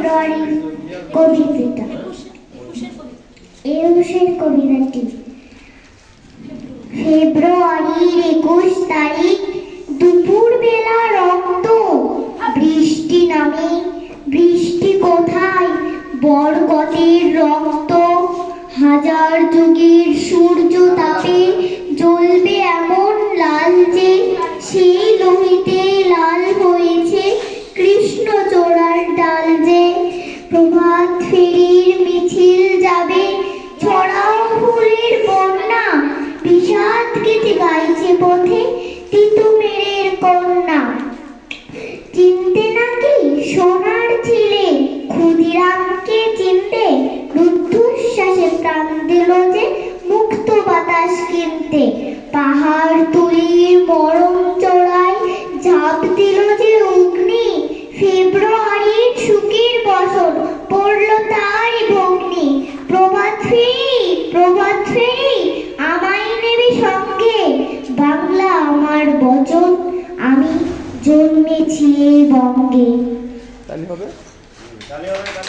ফেব্রুয়ারি কবিতাটা, একুশের কবিতাটি। ফেব্রুয়ারির 21 তারিখ দুপুর বেলা রক্ত বৃষ্টি নামে, বৃষ্টি কোথায় বরকতের রক্ত, হাজার যুগের সূর্য তাপে জ্বলবে এমন লাল যে সেই লোহিতে লাল হয়েছে কৃষ্ণচূড়ার ডাল যে। প্রভাত ফেরির মিছিল যাবে, ছড়াও ফুলের বন্যা, বিষাদ গীতি গাইছে পথে তিতুমিরের কন্যা। চিনতে নাকি সোনার ছিলে ক্ষুদিরামকে চিনতে, রুদ্ধশ্বাসে প্রাণ দিল যে মুক্ত বাতাস কিনতে। পাহাড় তুলির মরম চড়াই ঝাঁপ দিল যে অগ্নি, ফেব্রুয়ারির সুখের বছর পড়ল তারই ভগ্নি। প্রভাত ফেরি, প্রভাত ফেরি, আমায় নেবে সঙ্গে, বাংলা আমার বচন, আমি জন্মেছি এই বঙ্গে। তাহলে হবে, তাহলে হবে।